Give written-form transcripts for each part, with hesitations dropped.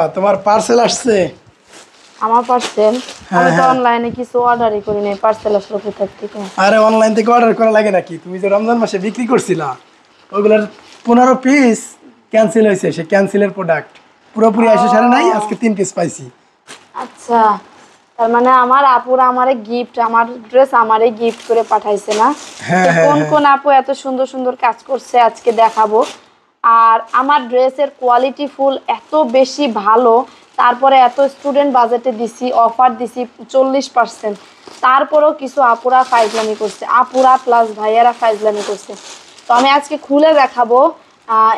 তোমার পার্সেল আসছে? আমার পার্সেল আমি তো অনলাইনে কিছু অর্ডারই করি নাই, পার্সেল আসলো কোথা থেকে? আরে অনলাইন থেকে অর্ডার করা লাগে নাকি? তুমি যে রমজান মাসে বিক্রি করছিলা ওগুলোর 15 পিস ক্যান্সেল হয়েছে, সে ক্যান্সেলের প্রোডাক্ট পুরোপুরি এসে সারে নাই, আজকে 3 পিস পাইছি। আচ্ছা, তার মানে আমার আপুরা আমারে গিফট, আমার ড্রেস আমারে গিফট করে পাঠাইছে না? কোন কোন আপু এত সুন্দর সুন্দর কাজ করছে আজকে দেখাবো। আর আমার ড্রেসের কোয়ালিটি ফুল এত বেশি ভালো, তারপরে এত স্টুডেন্ট বাজেটে দিছি, অফার দিছি 40%, তারপরেও কিছু আপুরা ফাইজলামি করছে, আপুরা প্লাস ভাইয়ারা ফাইজলামি করছে। তো আমি আজকে খুলে দেখাবো।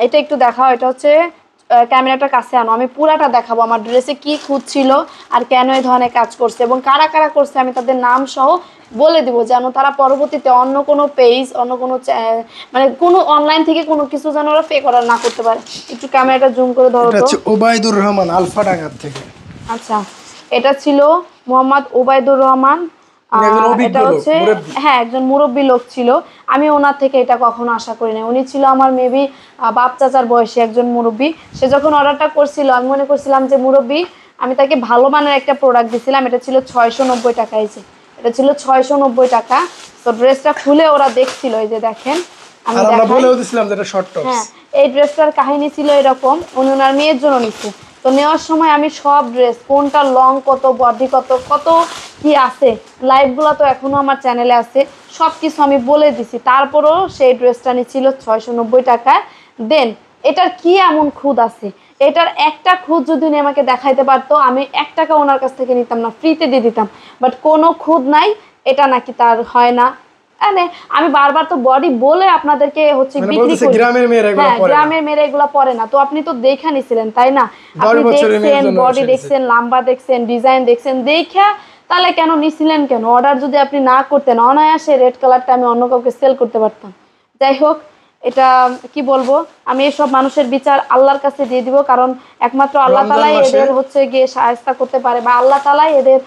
এটা একটু দেখাও, এটা হচ্ছে ক্যামেরাটা কাছে আনো, আমি পুরাটা দেখাবো আমার ড্রেসে কি খুঁত ছিল আর কেন এই ধরনের কাজ করছে এবং কারা কারা করছে আমি তাদের নাম সহ বলে দিব, যেন তারা পরবর্তীতে অন্য কোনো পেজ, অন্য কোনো মানে কোনো অনলাইন থেকে কোনো কিছু যেন ওরা ফেক অর্ডার না করতে পারে। একটু ক্যামেরাটা জুম করে ধরো তো। ওবায়দুর রহমান আলফাডাঙ্গা থেকে। আচ্ছা, এটা ছিল মোহাম্মদ ওবায়দুর রহমান। এটা হচ্ছে হ্যাঁ একজন মুরব্বী লোক ছিল, আমি ওনার থেকে এটা কখনো আশা করি না। উনি ছিল আমার মেবি বাপ চাচার বয়সী একজন মুরব্বী। সে যখন অর্ডারটা করছিল আমি মনে করছিলাম যে মুরব্বী, আমি তাকে ভালো মানের একটা প্রোডাক্ট দিছিলাম। এটা ছিল 690 টাকা, এই এটা ছিল 690 টাকা। তো ড্রেসটা খুলে ওরা দেখছিল, এই যে দেখেন আমি হ্যাঁ, এই ড্রেসটার কাহিনী ছিল এরকম, উনি ওনার মেয়ের জন্য নিচ্ছে। তো নেওয়ার সময় আমি সব ড্রেস কোনটা লং কত, বডি কত, কত কি আছে, লাইভগুলো তো এখনো আমার চ্যানেলে আছে, সব কিছু আমি বলে দিছি। তারপরেও সেই ড্রেসটা নিচ্ছিল 690 টাকায়। দেন এটার কি এমন খুদ আছে? এটার একটা খুদ যদি উনি আমাকে দেখাইতে পারতো, আমি 1 টাকা ওনার কাছ থেকে নিতাম না, ফ্রিতে দিয়ে দিতাম। বাট কোনো খুদ নাই, এটা নাকি তার হয় না। আমি বারবার তো বডি বলে আপনাদেরকে হচ্ছে বিক্রি করি, গ্রামের মেয়েরা এগুলো পরে না। তো আপনি তো দেখা নিছিলেন তাই না? আপনি দেখছেন, বডি দেখছেন, লাম্বা দেখছেন, ডিজাইন দেখছেন, দেখা তাহলে কেন নিছিলেন কেন? অর্ডার যদি আপনি না করতেন, অনায়াসে রেড কালারটা আমি অন্য কাউকে সেল করতে পারতাম। যাই হোক, এটা কি বলবো, আমি এসব মানুষের বিচার আল্লাহর কাছে দিয়ে দিব, কারণ একমাত্র আল্লাহ তাআলাই এদের হচ্ছে গিয়ে সাহায্য করতে পারে, বা আল্লাহ তাআলাই এদের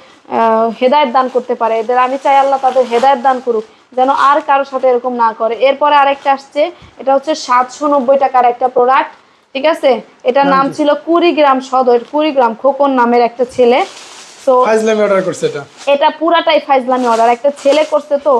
হেদায়েত দান করতে পারে। এদের আমি চাই আল্লাহ তাদের হেদায়েত দান করুক, যেন আর কারোর সাথে এরকম না করে। এরপরে আরেকটা আসছে, এটা হচ্ছে 790 টাকার একটা প্রোডাক্ট, ঠিক আছে? এটার নাম ছিল কুড়িগ্রাম সদর, কুড়িগ্রাম খোকন নামের একটা ছেলে। তো ফাইজলামি অর্ডার করছে, এটা পুরাটাই ফাইজলামি অর্ডার, একটা ছেলে করছে। তো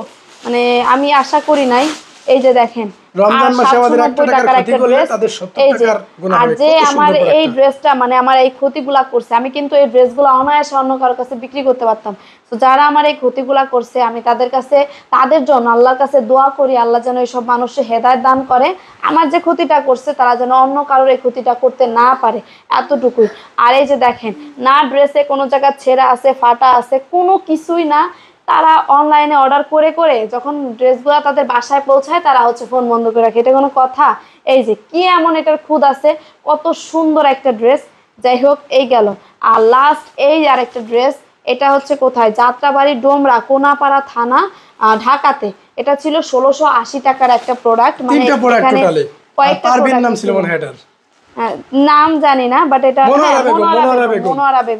মানে আমি আশা করি নাই। এই যে দেখেন, রমজান মাসে আমাদের 1 টাকার ক্ষতি করলে তাদের 70 টাকার গুনাহ হবে। আর যে আমার এই ড্রেসটা, মানে আমার এই ক্ষতিগুলা করছে, আমি কিন্তু এই ড্রেসগুলো অনায়াসে অন্য কারোর কাছে বিক্রি করতে পারতাম। তো যারা আমার এই ক্ষতিগুলা করছে, আমি তাদের কাছে, তাদের জন্য আল্লাহর কাছে দোয়া করি, আল্লাহ যেন এইসব মানুষের হেদায়েত দান করে, আমার যে ক্ষতিটা করছে তারা যেন অন্য কারোর এই ক্ষতিটা করতে না পারে, এতটুকুই। আর এই যে দেখেন, না ড্রেসে কোনো জায়গা ছেঁড়া আছে, ফাটা আছে, কোনো কিছুই না। তারা অনলাইনে অর্ডার করে করে যখন ড্রেসগুলো তাদের বাসায় পৌঁছায়, তারা হচ্ছে ফোন বন্ধ করে রাখে। এটা কোনো কথা? এই যে কি এমন এটার খুদ আছে, কত সুন্দর একটা ড্রেস। যাই হোক, এই গেল। আর লাস্ট এই আরেকটা ড্রেস, এটা হচ্ছে কোথায়, যাত্রাবাড়ি ডোমরা কোনাপাড়া থানা, ঢাকাতে। এটা ছিল 1680 টাকার একটা প্রোডাক্ট। মানে কয়েকটা নাম ছিল মনে হয় এটার, নাম জানি না, বাট এটা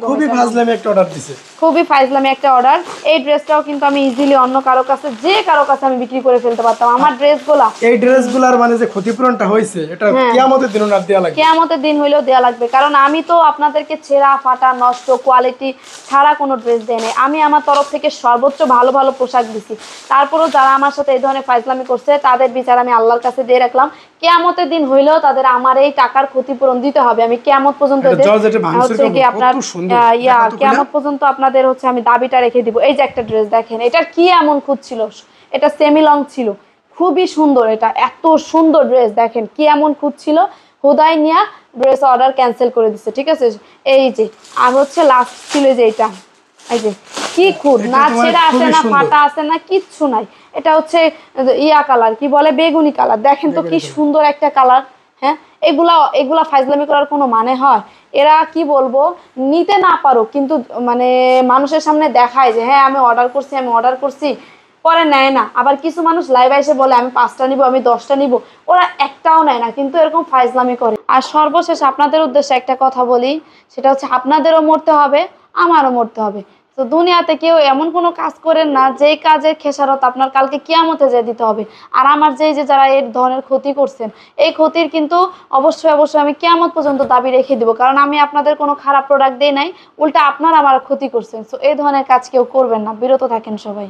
খুবই ফাজলামি একটা অর্ডার দিছে, খুবই ফাজলামি একটা অর্ডার। এই ড্রেসটাও কিন্তু আমি ইজিলি অন্য কারো কাছে, যে কারো কাছে আমি বিক্রি করে ফেলতে পারতাম। আমার ড্রেসগুলা, এই ড্রেসগুলার মানে যে ক্ষতিপূরণটা হইছে, এটা কিয়ামতের দিন না দেয়া লাগবে, কিয়ামতের দিন হইলেও দেয়া লাগবে। কারণ আমি তো আপনাদেরকে ছেঁড়া ফাটা নষ্ট কোয়ালিটি ছাড়া কোনো ড্রেস দেই নাই। আমি আমার তরফ থেকে সর্বোচ্চ ভালো ভালো পোশাক দিছি। তারপরেও যারা আমার সাথে এই ধরনের ফাজলামি করছে, তাদের বিচার আমি আল্লাহর কাছে দিয়ে রাখলাম। কিয়ামতের দিন হইলেও তাদের আমার এই টাকার ক্ষতিপূরণ দিতে হবে। আমি কিয়ামত পর্যন্ত হচ্ছে কি আপনার কিয়ামত পর্যন্ত আপনাদের হচ্ছে আমি দাবিটা রেখে দিব। এই যে একটা ড্রেস দেখেন, এটার কি এমন খুঁত ছিল, এটা সেমি লং ছিল, খুবই সুন্দর। এটা এত সুন্দর ড্রেস, দেখেন কি এমন খুঁত ছিল। হুদাই নিয়া ড্রেস অর্ডার ক্যান্সেল করে দিচ্ছে, ঠিক আছে? এই যে আর হচ্ছে লাস্ট ছিল যে এটা, এই যে কি খুদ, না ছেঁড়া আসে না, ফাটা আসে না, কিচ্ছু নাই। এটা হচ্ছে ইয়া কালার, কি বলে, বেগুনি কালার। দেখেন তো কি সুন্দর একটা কালার। হ্যাঁ, এগুলা ফাইজলামি করার কোনো মানে হয়? এরা কি বলবো, নিতে না পারো কিন্তু মানে মানুষের সামনে দেখায় যে হ্যাঁ আমি অর্ডার করছি, আমি অর্ডার করছি, পরে নেয় না। আবার কিছু মানুষ লাইভ এসে বলে আমি 5টা নিব, আমি 10টা নিব, ওরা একটাও নেয় না, কিন্তু এরকম ফাইজলামি করে। আর সর্বশেষ আপনাদের উদ্দেশ্যে একটা কথা বলি, সেটা হচ্ছে আপনাদেরও মরতে হবে, আমারও মরতে হবে। তো দুনিয়াতে কেউ এমন কোনো কাজ করেন না যেই কাজের খেসারত আপনার কালকে কিয়ামতে যেয়ে দিতে হবে। আর আমার যে যারা এই ধরনের ক্ষতি করছেন, এই ক্ষতির কিন্তু অবশ্যই আমি কিয়ামত পর্যন্ত দাবি রেখে দিব। কারণ আমি আপনাদের কোনো খারাপ প্রোডাক্ট দেই নাই, উল্টা আপনারা আমার ক্ষতি করছেন। সো এই ধরনের কাজ কেউ করবেন না, বিরত থাকেন সবাই।